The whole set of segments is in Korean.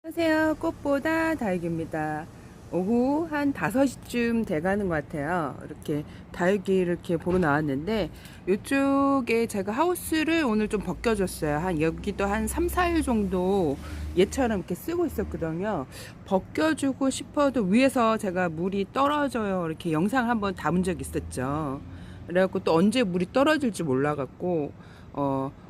안녕하세요. 꽃보다 다육입니다. 오후 한 5시쯤 돼가는 것 같아요. 이렇게 다육이를 이렇게 보러 나왔는데, 이쪽에 제가 하우스를 오늘 좀 벗겨줬어요. 여기도 한 3, 4일 정도 얘처럼 이렇게 쓰고 있었거든요. 벗겨주고 싶어도 위에서 제가 물이 떨어져요. 이렇게 영상 한번 담은 적 있었죠. 그래갖고 또 언제 물이 떨어질지 몰라갖고,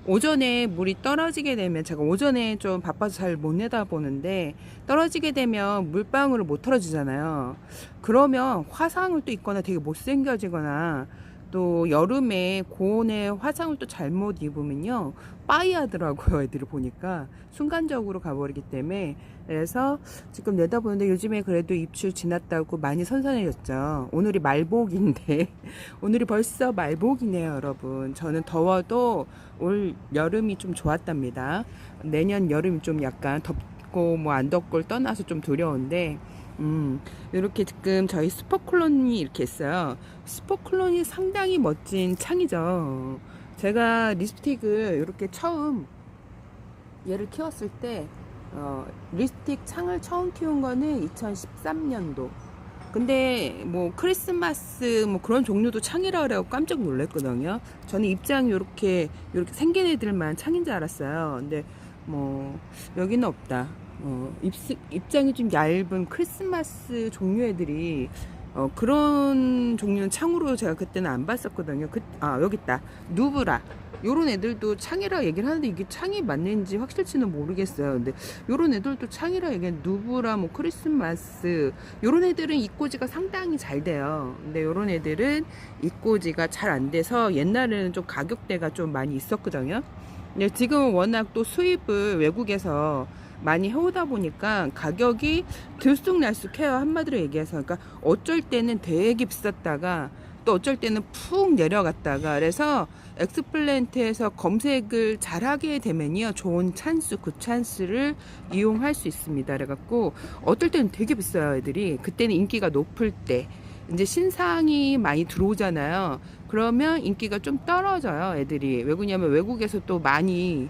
오전에 물이 떨어지게 되면 제가 오전에 좀 바빠서 잘 못 내다보는데 떨어지게 되면 물방울을 못 털어주잖아요. 그러면 화상을 또 입거나 되게 못생겨지거나 또 여름에 고온에 화상을 또 잘못 입으면요 빠이 하더라고요. 애들을 보니까 순간적으로 가버리기 때문에. 그래서 지금 내다보는데 요즘에 그래도 입출 지났다고 많이 선선해졌죠. 오늘이 말복인데 오늘이 벌써 말복이네요, 여러분. 저는 더워도 올 여름이 좀 좋았답니다. 내년 여름이 좀 약간 덥고 뭐 안 덥고를 떠나서 좀 두려운데, 이렇게 지금 저희 스포클론이 이렇게 있어요. 스포클론이 상당히 멋진 창이죠. 제가 립스틱을 이렇게 처음 얘를 키웠을 때, 립스틱 창을 처음 키운 거는 2013년도. 근데 뭐 크리스마스 뭐 그런 종류도 창이라 그래서 깜짝 놀랐거든요. 저는 입장이 요렇게 생긴 애들만 창인 줄 알았어요. 근데 뭐 여기는 없다. 입장이 좀 얇은 크리스마스 종류 애들이, 그런 종류는 창으로 제가 그때는 안 봤었거든요. 여기 있다. 누브라. 요런 애들도 창이라 얘기를 하는데 이게 창이 맞는지 확실치는 모르겠어요. 근데 요런 애들도 창이라 얘기하는 누브라, 뭐 크리스마스, 요런 애들은 입꼬지가 상당히 잘 돼요. 근데 요런 애들은 입꼬지가 잘 안 돼서 옛날에는 좀 가격대가 좀 많이 있었거든요. 근데 지금은 워낙 또 수입을 외국에서 많이 해오다 보니까 가격이 들쑥날쑥해요. 한마디로 얘기해서. 그러니까 어쩔 때는 되게 비쌌다가 또 어쩔 때는 푹 내려갔다가, 그래서 엑스플랜트에서 검색을 잘하게 되면요 좋은 찬스, 그 찬스를 이용할 수 있습니다. 그래갖고 어떨 때는 되게 비싸요. 애들이 그때는 인기가 높을 때 이제 신상이 많이 들어오잖아요. 그러면 인기가 좀 떨어져요. 애들이 왜 그러냐면 외국에서 또 많이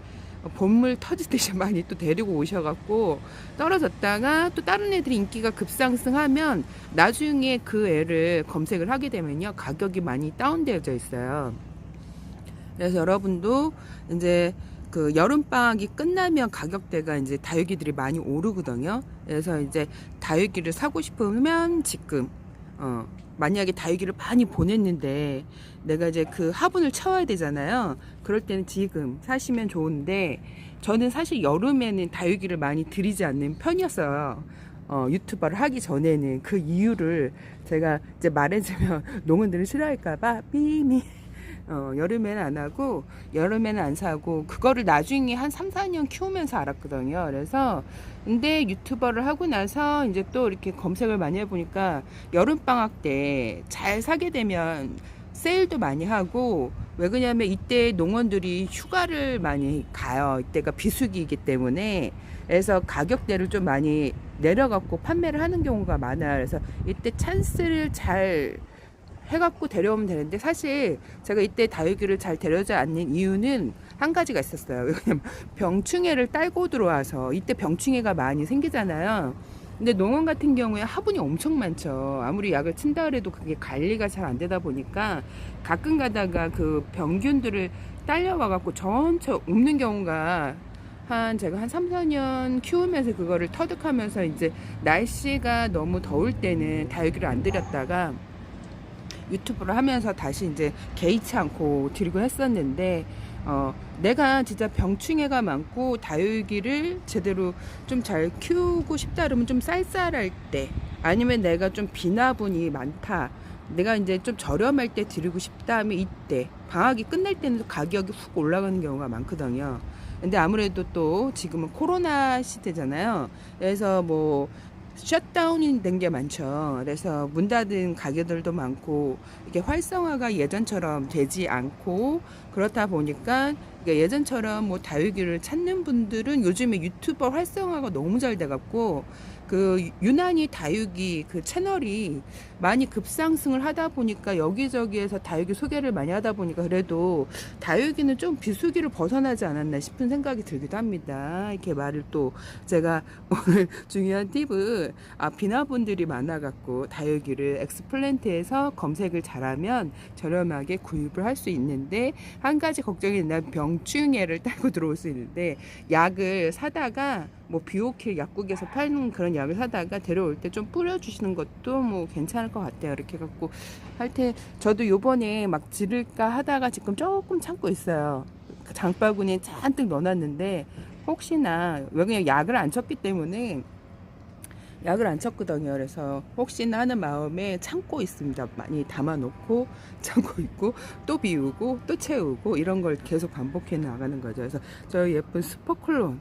본물 터지듯이 많이 또 데리고 오셔갖고 떨어졌다가 또 다른 애들이 인기가 급상승하면 나중에 그 애를 검색을 하게 되면요 가격이 많이 다운되어져 있어요. 그래서 여러분도 이제 그 여름방학이 끝나면 가격대가 이제 다육이들이 많이 오르거든요. 그래서 이제 다육이를 사고 싶으면 지금, 만약에 다육이를 많이 보냈는데 내가 이제 그 화분을 채워야 되잖아요. 그럴 때는 지금 사시면 좋은데, 저는 사실 여름에는 다육이를 많이 들이지 않는 편이었어요. 유튜버를 하기 전에는. 그 이유를 제가 이제 말해주면 농원들은 싫어할까봐 비밀. 여름에는 안 하고 여름에는 안 사고, 그거를 나중에 한 3, 4년 키우면서 알았거든요. 그래서 근데 유튜버를 하고 나서 이제 또 이렇게 검색을 많이 해보니까 여름방학 때 잘 사게 되면 세일도 많이 하고, 왜 그러냐면 이때 농원들이 휴가를 많이 가요. 이때가 비수기이기 때문에. 그래서 가격대를 좀 많이 내려갖고 판매를 하는 경우가 많아요. 그래서 이때 찬스를 잘 해갖고 데려오면 되는데, 사실 제가 이때 다육이를 잘 데려오지 않는 이유는 한 가지가 있었어요. 왜냐면 병충해를 딸고 들어와서, 이때 병충해가 많이 생기잖아요. 근데 농원 같은 경우에 화분이 엄청 많죠. 아무리 약을 친다 그래도 그게 관리가 잘 안 되다 보니까 가끔 가다가 그 병균들을 딸려와갖고 전체 옮는 경우가, 제가 한 3, 4년 키우면서 그거를 터득하면서, 이제 날씨가 너무 더울 때는 다육이를 안 들였다가 유튜브를 하면서 다시 이제 개의치 않고 드리고 했었는데, 내가 진짜 병충해가 많고 다육이를 제대로 좀 잘 키우고 싶다 그러면 좀 쌀쌀할 때, 아니면 내가 좀 비나분이 많다, 내가 이제 좀 저렴할 때 드리고 싶다 하면 이때 방학이 끝날 때는 가격이 훅 올라가는 경우가 많거든요. 근데 아무래도 또 지금은 코로나 시대잖아요. 그래서 뭐 셧다운이 된 게 많죠. 그래서 문 닫은 가게들도 많고, 이게 활성화가 예전처럼 되지 않고, 그렇다 보니까 그러니까 예전처럼 뭐 다육이를 찾는 분들은 요즘에 유튜버 활성화가 너무 잘 돼갖고 그 유난히 다육이 그 채널이 많이 급상승을 하다 보니까 여기저기에서 다육이 소개를 많이 하다 보니까 그래도 다육이는 좀 비수기를 벗어나지 않았나 싶은 생각이 들기도 합니다. 이렇게 말을 또 제가 오늘 중요한 팁은 비나분들이 많아갖고 다육이를 엑스플랜트에서 검색을 잘하면 저렴하게 구입을 할 수 있는데 한 가지 걱정이 있나 병충해를 딸고 들어올 수 있는데 약을 사다가 뭐 비오킬 약국에서 파는 그런 약을 사다가 데려올 때 좀 뿌려주시는 것도 뭐 괜찮을 것 같아요. 이렇게 갖고 하여튼 저도 요번에 막 지를까 하다가 지금 조금 참고 있어요. 장바구니에 잔뜩 넣어놨는데 혹시나 왜 그냥 약을 안 쳤기 때문에 약을 안 쳤거든요. 그래서 혹시나 하는 마음에 참고 있습니다. 많이 담아놓고 참고 있고 또 비우고 또 채우고 이런 걸 계속 반복해 나가는 거죠. 그래서 저 예쁜 스포클론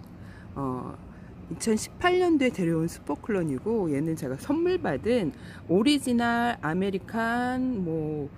2018년도에 데려온 스포클론이고 얘는 제가 선물 받은 오리지널 아메리칸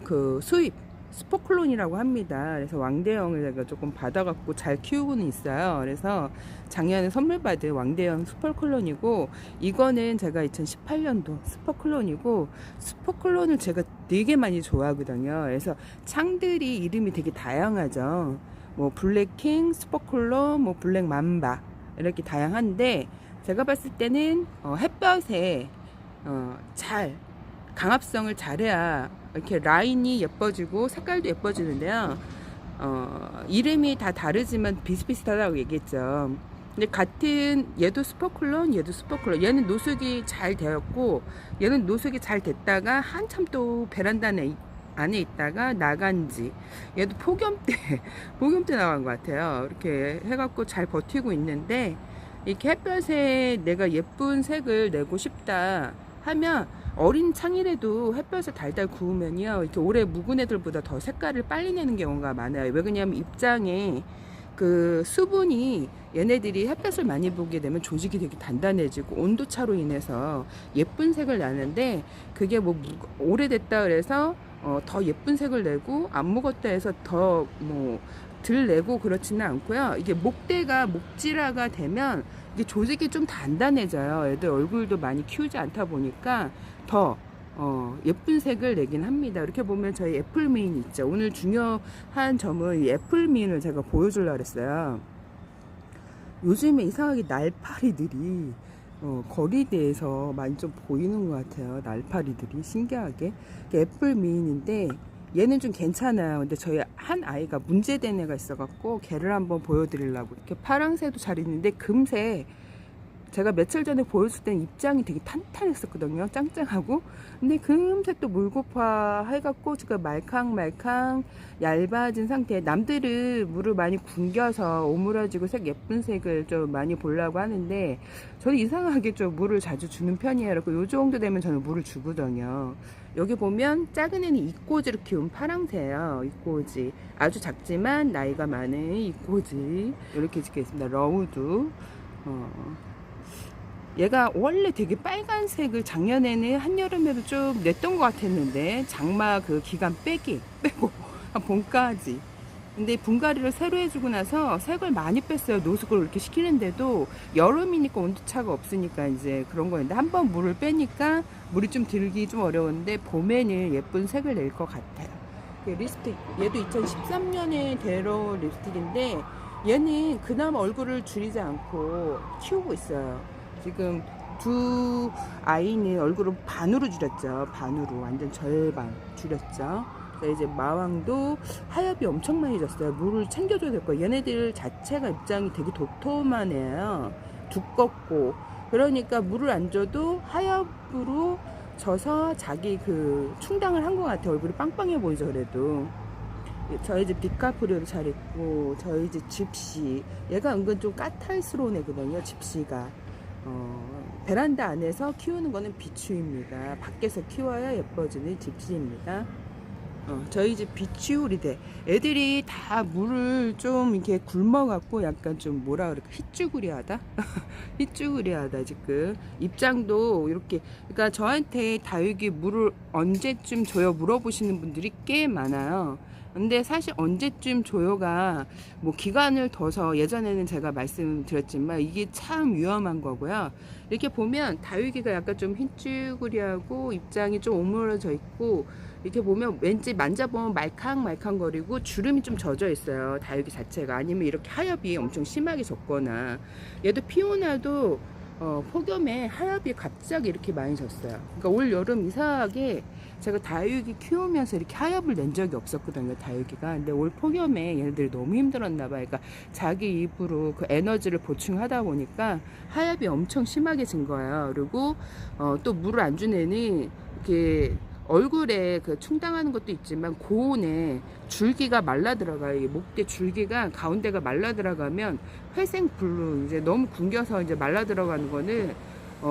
그 수입 스포클론이라고 합니다. 그래서 왕대형을 제가 조금 받아갖고 잘 키우고는 있어요. 그래서 작년에 선물 받은 왕대형 스포클론이고 이거는 제가 2018년도 스포클론이고 스포클론을 제가 되게 많이 좋아하거든요. 그래서 창들이 이름이 되게 다양하죠. 뭐 블랙킹, 스포클론, 뭐 블랙 맘바 이렇게 다양한데 제가 봤을 때는 햇볕에 잘 강압성을 잘해야 이렇게 라인이 예뻐지고 색깔도 예뻐지는데요. 이름이 다 다르지만 비슷비슷하다고 얘기했죠. 근데 같은 얘도 스포클론, 얘도 스포클론. 얘는 노숙이 잘 되었고 얘는 노숙이 잘 됐다가 한참 또 베란다 안에 있다가 나간지 얘도 폭염 때 나간 것 같아요. 이렇게 해갖고 잘 버티고 있는데 이렇게 햇볕에 내가 예쁜 색을 내고 싶다 하면 어린 창이라도 햇볕에 달달 구우면요 이렇게 오래 묵은 애들보다 더 색깔을 빨리 내는 경우가 많아요. 왜 그러냐면 입장에 그 수분이 얘네들이 햇볕을 많이 보게 되면 조직이 되게 단단해지고 온도차로 인해서 예쁜 색을 나는데 그게 뭐 오래됐다 그래서 더 예쁜 색을 내고 안 묵었다 해서 더 뭐 덜 내고 그렇지는 않고요. 이게 목질화가 되면 이게 조직이 좀 단단해져요. 애들 얼굴도 많이 키우지 않다 보니까 더 예쁜 색을 내긴 합니다. 이렇게 보면 저희 애플미인 있죠. 오늘 중요한 점은 이 애플미인을 제가 보여주려고 그랬어요. 요즘에 이상하게 날파리들이 거리대에서 많이 좀 보이는 것 같아요. 날파리들이 신기하게. 애플미인인데 얘는 좀 괜찮아요. 근데 저희 한 아이가 문제된 애가 있어갖고 걔를 한번 보여드리려고. 이렇게 파랑새도 잘 있는데 금새 제가 며칠 전에 보여줄 때는 입장이 되게 탄탄했었거든요. 짱짱하고. 근데 금세 또 물고파 해갖고 지금 말캉말캉 얇아진 상태에 남들은 물을 많이 굶겨서 오므라지고 색 예쁜 색을 좀 많이 보려고 하는데 저는 이상하게 좀 물을 자주 주는 편이에요. 그래서 요 정도 되면 저는 물을 주거든요. 여기 보면 작은 애는 이꼬지를 키운 파랑새예요. 이꼬지. 아주 작지만 나이가 많은 이꼬지. 이렇게 찍겠습니다. 러우드. 얘가 원래 되게 빨간색을 작년에는 한여름에도 좀 냈던 것 같았는데 장마 그 기간 빼고 한 봄까지. 근데 분갈이를 새로 해주고 나서 색을 많이 뺐어요. 노숙을 이렇게 시키는데도 여름이니까 온도차가 없으니까 이제 그런 거였는데 한번 물을 빼니까 물이 좀 들기 좀 어려운데 봄에는 예쁜 색을 낼 것 같아요. 립스틱 얘도 2013년에 데러 립스틱인데 얘는 그나마 얼굴을 줄이지 않고 키우고 있어요. 지금 두 아이는 얼굴을 반으로 줄였죠. 반으로 완전 절반 줄였죠. 이제 마왕도 하엽이 엄청 많이 졌어요. 물을 챙겨줘야 될 거예요. 얘네들 자체가 입장이 되게 도톰한 애예요. 두껍고 그러니까 물을 안 줘도 하엽으로 져서 자기 그 충당을 한 것 같아요. 얼굴이 빵빵해 보이죠. 그래도 저희 집 디카프리오도 잘 있고 저희 집 집시 얘가 은근 좀 까탈스러운 애거든요. 집시가 베란다 안에서 키우는 거는 비추입니다. 밖에서 키워야 예뻐지는 집시입니다. 저희 집 비추우리대 애들이 다 물을 좀 이렇게 굶어갖고 약간 좀 뭐라 그럴까 휘쭈구리하다 휘쭈구리하다. 지금 입장도 이렇게 그러니까 저한테 다육이 물을 언제쯤 줘요 물어보시는 분들이 꽤 많아요. 근데 사실 언제쯤 조효가 뭐 기간을 둬서, 예전에는 제가 말씀드렸지만 이게 참 위험한 거고요. 이렇게 보면 다육이가 약간 좀 흰쭈구리하고 입장이 좀 오므러져 있고, 이렇게 보면 왠지 만져보면 말캉말캉거리고 주름이 좀 젖어 있어요, 다육이 자체가. 아니면 이렇게 하엽이 엄청 심하게 졌거나, 얘도 피오나도 폭염에 하엽이 갑자기 이렇게 많이 졌어요. 그러니까 올 여름 이상하게 제가 다육이 키우면서 이렇게 하엽을 낸 적이 없었거든요, 다육이가. 근데 올 폭염에 얘네들이 너무 힘들었나 봐요. 그러니까 자기 입으로 그 에너지를 보충하다 보니까 하엽이 엄청 심하게 진 거예요. 그리고 또 물을 안 준 애는 이렇게 얼굴에 그 충당하는 것도 있지만 고온에 줄기가 말라 들어가요. 이 목대 줄기가 가운데가 말라 들어가면 회색 불로 이제 너무 굶겨서 이제 말라 들어가는 거는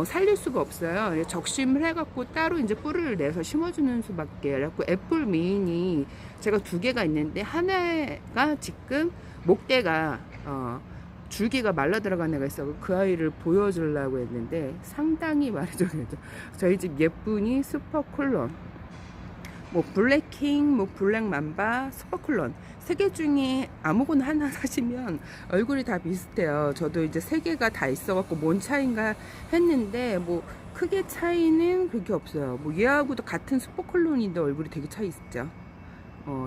살릴 수가 없어요. 적심을 해갖고 따로 이제 뿌리를 내서 심어주는 수밖에. 그래갖고 애플 미인이 제가 2개가 있는데, 하나가 지금 목대가 줄기가 말라 들어간 애가 있어. 그 아이를 보여주려고 했는데 상당히 말이죠. 저희 집 예쁜이 슈퍼쿨론, 뭐 블랙킹, 뭐 블랙맘바, 슈퍼쿨론 3개 중에 아무거나 하나 사시면 얼굴이 다 비슷해요. 저도 이제 3개가 다 있어갖고 뭔 차이인가 했는데 뭐 크게 차이는 그렇게 없어요. 뭐 얘하고도 같은 슈퍼쿨론인데 얼굴이 되게 차이 있죠.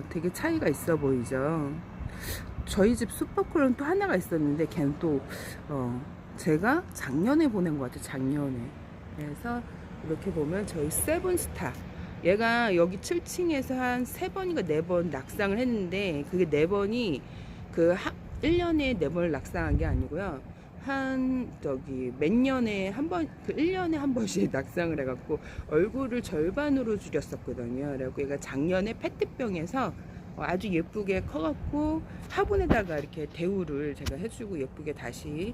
되게 차이가 있어 보이죠. 저희 집 슈퍼쿨론 또 하나가 있었는데 걔는 또 제가 작년에 보낸 것 같아요. 작년에. 그래서 이렇게 보면 저희 세븐스타, 얘가 여기 7층에서 한 3번인가 4번 낙상을 했는데, 그게 4번이 그 1년에 4번을 낙상한 게 아니고요. 몇 년에 한 번, 그 1년에 한 번씩 낙상을 해갖고 얼굴을 절반으로 줄였었거든요. 그래갖고 얘가 작년에 페트병에서 아주 예쁘게 커갖고 화분에다가 이렇게 대우를 제가 해주고 예쁘게 다시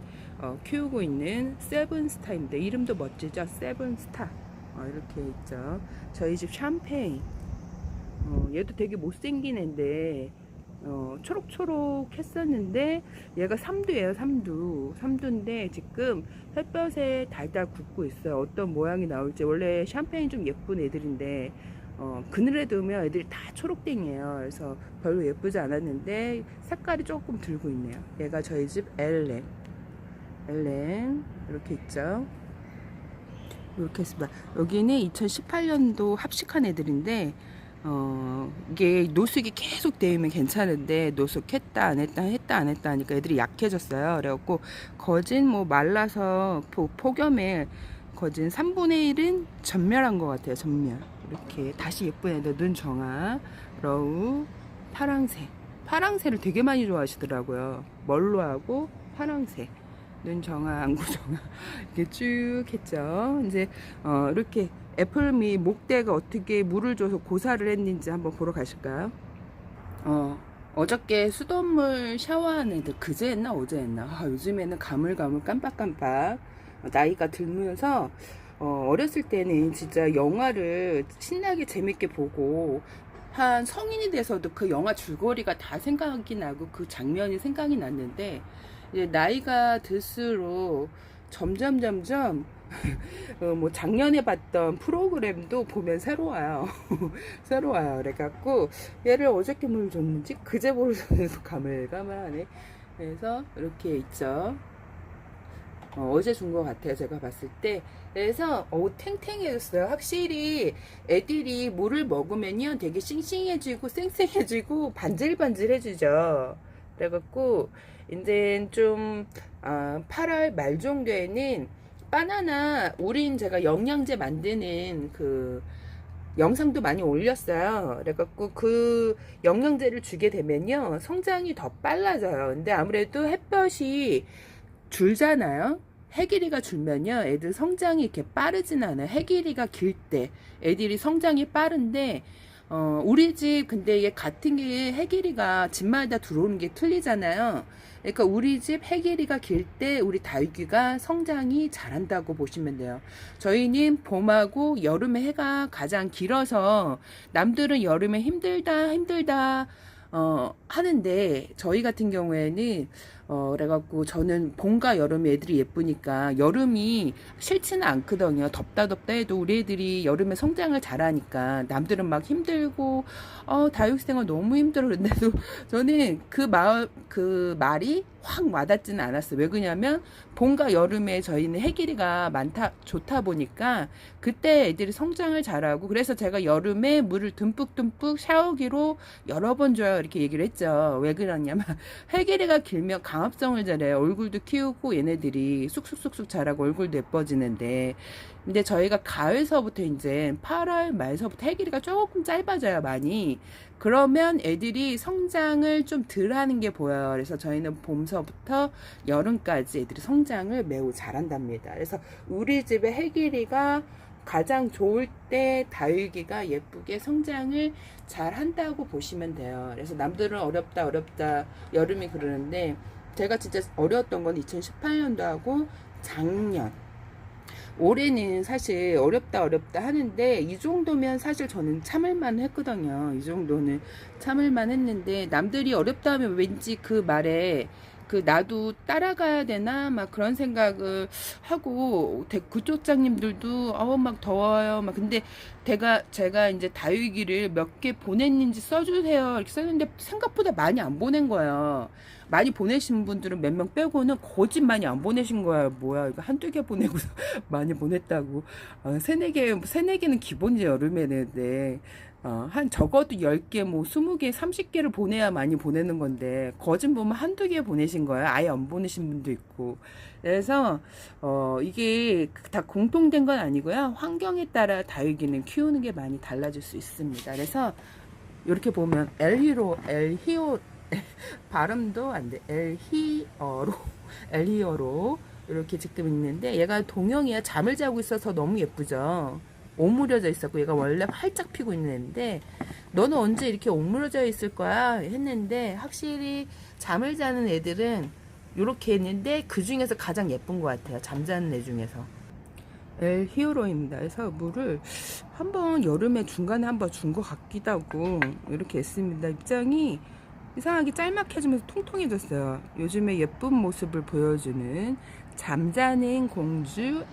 키우고 있는 세븐스타입니다. 이름도 멋지죠? 세븐스타. 이렇게 있죠. 저희 집 샴페인. 얘도 되게 못생긴 애인데 초록초록 했었는데 얘가 삼두예요. 삼두인데 지금 햇볕에 달달 굽고 있어요. 어떤 모양이 나올지. 원래 샴페인 좀 예쁜 애들인데 그늘에 두면 애들이 다 초록땡이에요. 그래서 별로 예쁘지 않았는데 색깔이 조금 들고 있네요. 얘가 저희 집 엘렌 이렇게 있죠. 이렇게 했습니다. 여기는 2018년도 합식한 애들인데 이게 노숙이 계속 되면 괜찮은데, 노숙했다 안 했다 하니까 애들이 약해졌어요. 그래갖고 거진 뭐 말라서 폭염에 거진 3분의 1은 전멸한 것 같아요. 전멸. 이렇게 다시 예쁜 애들, 눈정아, 러우, 파랑새를 되게 많이 좋아하시더라고요. 멀로하고 파랑새, 눈정아, 안구정아 이렇게 쭉 했죠. 이제 이렇게 애플미 목대가 어떻게 물을 줘서 고사를 했는지 한번 보러 가실까요? 어저께 수돗물 샤워한 애들 그제 했나 어제 했나, 요즘에는 가물가물 깜빡깜빡 나이가 들면서 어렸을 때는 진짜 영화를 신나게 재밌게 보고, 한 성인이 돼서도 그 영화 줄거리가 다 생각이 나고 그 장면이 생각이 났는데, 이제 나이가 들수록 점점 뭐 작년에 봤던 프로그램도 보면 새로워요. 새로워요. 그래갖고 얘를 어저께 물 줬는지 그제 물 줬는지 가물가물하네. 그래서 이렇게 있죠. 어제 준 것 같아요, 제가 봤을 때. 그래서 탱탱해졌어요. 확실히 애들이 물을 먹으면요 되게 싱싱해지고 쌩쌩해지고 반질반질해지죠. 그래갖고 이제 좀 8월 말 정도에는 바나나, 우린 제가 영양제 만드는 그 영상도 많이 올렸어요. 그래갖고 그 영양제를 주게 되면요 성장이 더 빨라져요. 근데 아무래도 햇볕이 줄잖아요. 해 길이가 줄면요 애들 성장이 이렇게 빠르진 않아요. 해 길이가 길 때 애들이 성장이 빠른데, 우리 집 근데 이게 같은 게 해 길이가 집마다 들어오는 게 틀리잖아요. 그러니까 우리 집 해 길이가 길 때 우리 다육이가 성장이 잘한다고 보시면 돼요. 저희는 봄하고 여름에 해가 가장 길어서, 남들은 여름에 힘들다 하는데 저희 같은 경우에는 그래갖고 저는 봄과 여름에 애들이 예쁘니까 여름이 싫지는 않거든요. 덥다 해도 우리 애들이 여름에 성장을 잘하니까 남들은 막 힘들고 다육생활 너무 힘들어 그런데도 저는 그 말이 확 와닿지는 않았어요. 왜 그러냐면 봄과 여름에 저희는 해길이가 좋다 보니까 그때 애들이 성장을 잘하고 그래서 제가 여름에 물을 듬뿍듬뿍 샤워기로 여러 번 줘요 이렇게 얘기를 했죠. 왜 그러냐면 해길이가 길면 강압성을 잘해요. 얼굴도 키우고 얘네들이 쑥쑥쑥쑥 자라고 얼굴도 예뻐지는데 근데 저희가 가을서부터 이제 8월 말서부터 해길이가 조금 짧아져요 많이. 그러면 애들이 성장을 좀 덜 하는 게 보여요. 그래서 저희는 봄서부터 여름까지 애들이 성장을 매우 잘한답니다. 그래서 우리 집의 해길이가 가장 좋을 때 다육이가 예쁘게 성장을 잘 한다고 보시면 돼요. 그래서 남들은 어렵다 여름이 그러는데 제가 진짜 어려웠던 건 2018년도 하고 작년 올해는 사실 어렵다 하는데 이 정도면 사실 저는 참을만 했거든요. 이 정도는 참을만 했는데 남들이 어렵다 하면 왠지 그 말에 나도 따라가야 되나 막 그런 생각을 하고 구독자님들도 막 더워요 막 근데 제가 이제 다육이를 몇 개 보냈는지 써주세요 이렇게 썼는데 생각보다 많이 안 보낸 거예요. 많이 보내신 분들은 몇 명 빼고는 거짓 많이 안 보내신 거야. 뭐야 이거 한두 개 보내고 많이 보냈다고. 세네 개는 기본이죠 여름에는. 네. 한 적어도 10개, 뭐 20개, 30개를 보내야 많이 보내는 건데 거짓 보면 한두 개 보내신 거예요. 아예 안 보내신 분도 있고. 그래서 이게 다 공통된 건 아니고요. 환경에 따라 다육이는 키우는 게 많이 달라질 수 있습니다. 그래서 이렇게 보면 엘히로 발음도 안 돼. 엘히어로 이렇게 지금 있는데 얘가 동형이야. 잠을 자고 있어서 너무 예쁘죠. 오므려져 있었고 얘가 원래 활짝 피고 있는 애인데 너는 언제 이렇게 오므려져 있을 거야 했는데 확실히 잠을 자는 애들은 이렇게 했는데 그 중에서 가장 예쁜 것 같아요. 잠자는 애 중에서. 히어로입니다. 그래서 물을 한번 여름에 중간에 한번 준 것 같기도 하고 이렇게 했습니다. 입장이 이상하게 짤막해지면서 통통해졌어요. 요즘에 예쁜 모습을 보여주는 잠자는 공주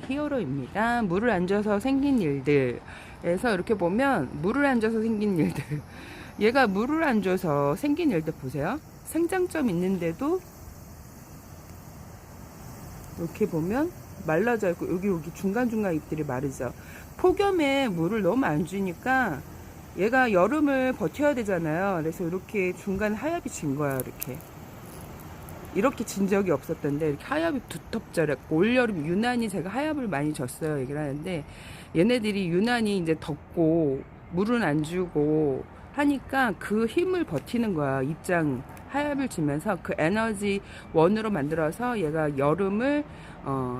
히어로입니다. 물을 안 줘서 생긴 일들. 그래서 이렇게 보면 물을 안 줘서 생긴 일들. 얘가 물을 안 줘서 생긴 일들 보세요. 생장점 있는데도 이렇게 보면 말라져 있고 여기 중간중간 잎들이 마르죠. 폭염에 물을 너무 안 주니까 얘가 여름을 버텨야 되잖아요. 그래서 이렇게 중간 하엽이 진 거야. 이렇게 진 적이 없었던데 이렇게 하엽이 두텁잖았고 올여름 유난히 제가 하엽을 많이 줬어요 얘기를 하는데 얘네들이 유난히 이제 덥고 물은 안 주고 하니까 그 힘을 버티는 거야. 입장 하엽을 지면서 그 에너지 원으로 만들어서 얘가 여름을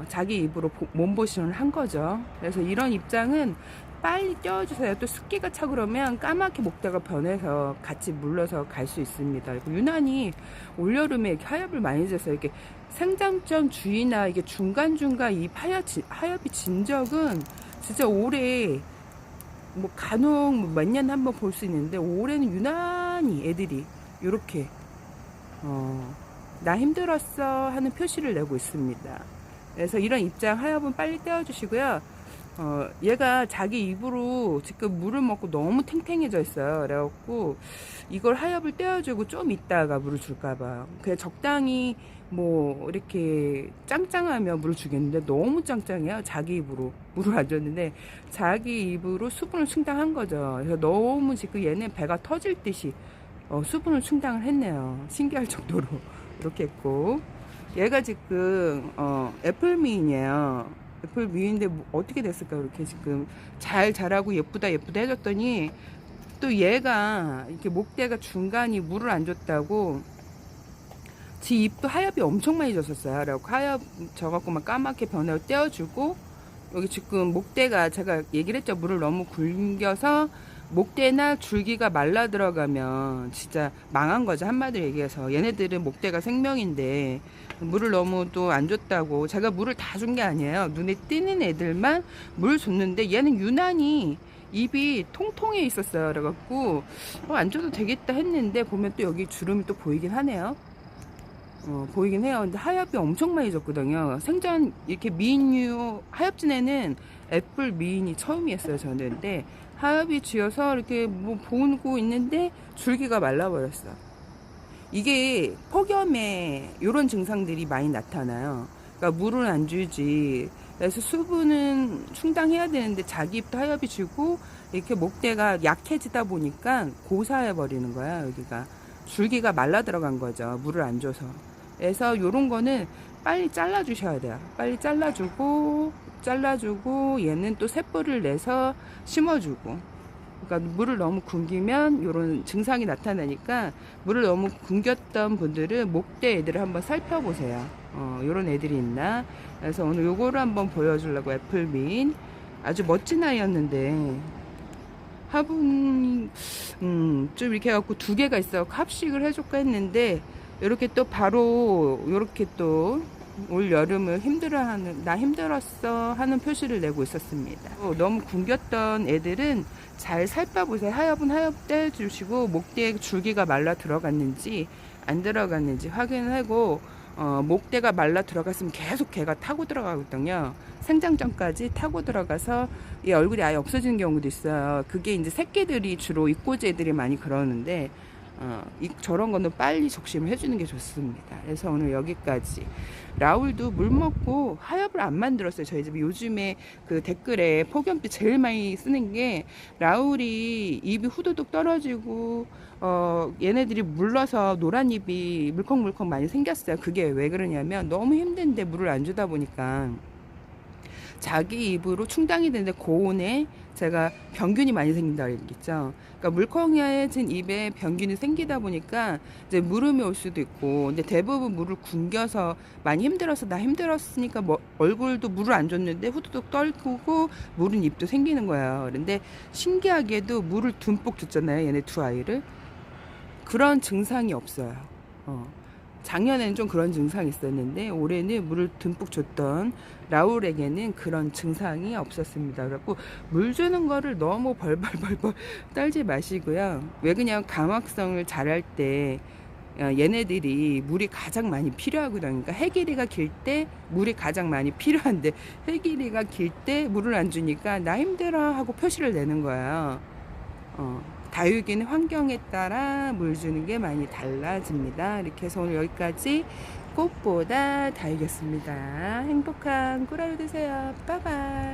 자기 입으로 몸보신을 한 거죠. 그래서 이런 입장은 빨리 떼어주세요. 또 습기가 차 그러면 까맣게 목대가 변해서 같이 물러서 갈 수 있습니다. 유난히 올여름에 이렇게 하엽을 많이 줬어요. 이렇게 생장점 주의나 이게 중간중간 이 하엽이 진 적은 진짜 올해 뭐 간혹 몇 년에 한번 볼 수 있는데 올해는 유난히 애들이 이렇게 나 힘들었어 하는 표시를 내고 있습니다. 그래서 이런 입장 하엽은 빨리 떼어주시고요. 얘가 자기 입으로 지금 물을 먹고 너무 탱탱해져 있어요. 그래갖고 이걸 하엽을 떼어주고 좀 이따가 물을 줄까봐 그냥 적당히 뭐 이렇게 짱짱하면 물을 주겠는데 너무 짱짱해요. 자기 입으로 물을 안 줬는데 자기 입으로 수분을 충당한 거죠. 그래서 너무 지금 얘는 배가 터질 듯이 수분을 충당을 했네요. 신기할 정도로 이렇게 했고 얘가 지금 애플미인이에요. 애플 미인데 뭐 어떻게 됐을까 이렇게 지금 잘 자라고 예쁘다 해줬더니 또 얘가 이렇게 목대가 중간이 물을 안 줬다고 지 입도 하엽이 엄청 많이 졌었어요. 그래갖고 하엽 져갖고 막 까맣게 변하고 떼어주고 여기 지금 목대가 제가 얘기를 했죠. 물을 너무 굶겨서 목대나 줄기가 말라 들어가면 진짜 망한 거죠. 한마디로 얘기해서 얘네들은 목대가 생명인데 물을 너무 또 안 줬다고 제가 물을 다 준 게 아니에요. 눈에 띄는 애들만 물 줬는데 얘는 유난히 입이 통통해 있었어요. 그래갖고 안 줘도 되겠다 했는데 보면 또 여기 주름이 또 보이긴 하네요. 보이긴 해요. 근데 하엽이 엄청 많이 졌거든요. 생전 이렇게 미인류 하엽진에는 애플 미인이 처음이었어요, 저는. 근데 하엽이 쥐어서 이렇게 뭐 보고 있는데 줄기가 말라버렸어. 이게 폭염에 이런 증상들이 많이 나타나요. 그러니까 물은 안 주지. 그래서 수분은 충당해야 되는데 자기 입도 하엽이 지고 이렇게 목대가 약해지다 보니까 고사해 버리는 거야. 여기가 줄기가 말라 들어간 거죠. 물을 안 줘서. 그래서 요런 거는 빨리 잘라 주셔야 돼요. 빨리 잘라주고 얘는 또 새뿌리를 내서 심어주고. 그러니까 물을 너무 굶기면 이런 증상이 나타나니까 물을 너무 굶겼던 분들은 목대 애들을 한번 살펴보세요. 이런 애들이 있나. 그래서 오늘 요거를 한번 보여주려고. 애플민 아주 멋진 아이였는데 화분 좀 이렇게 해갖고 두 개가 있어 합식을 해줄까 했는데 이렇게 또 바로 이렇게 또 올 여름을 나 힘들었어 하는 표시를 내고 있었습니다. 너무 굶겼던 애들은 잘 살펴보세요. 하엽은 하엽 떼주시고 목대에 줄기가 말라 들어갔는지 안 들어갔는지 확인하고 목대가 말라 들어갔으면 계속 걔가 타고 들어가거든요. 생장 전까지 타고 들어가서 이 얼굴이 아예 없어지는 경우도 있어요. 그게 이제 새끼들이 주로 입꼬지 애들이 많이 그러는데 저런 거는 빨리 적심을 해주는 게 좋습니다. 그래서 오늘 여기까지. 라울도 물 먹고 하엽을 안 만들었어요. 저희 집에 요즘에 그 댓글에 폭염때 제일 많이 쓰는 게 라울이 입이 후두둑 떨어지고 얘네들이 물러서 노란 입이 물컹물컹 많이 생겼어요. 그게 왜 그러냐면 너무 힘든데 물을 안 주다 보니까 자기 입으로 충당이 되는데 고온에 제가 병균이 많이 생긴다고 얘기했죠. 그러니까 물컹해진 입에 병균이 생기다 보니까 이제 물음이 올 수도 있고, 근데 대부분 물을 굶겨서 많이 힘들어서 나 힘들었으니까 뭐 얼굴도 물을 안 줬는데 후두둑 떨고 물은 입도 생기는 거예요. 그런데 신기하게도 물을 듬뿍 줬잖아요. 얘네 두 아이를. 그런 증상이 없어요. 작년에는 좀 그런 증상이 있었는데 올해는 물을 듬뿍 줬던 라울에게는 그런 증상이 없었습니다. 그래갖고 물 주는 거를 너무 벌벌벌벌 떨지 마시고요. 왜 그냥 감확성을 잘할 때 얘네들이 물이 가장 많이 필요하거든요. 그러니까 해길이가 길 때 물이 가장 많이 필요한데 해길이가 길 때 물을 안 주니까 나 힘들어 하고 표시를 내는 거예요. 다육이는 환경에 따라 물 주는 게 많이 달라집니다. 이렇게 해서 오늘 여기까지 꽃보다 다육이었습니다. 행복한 꿀하루 되세요. 빠이바이.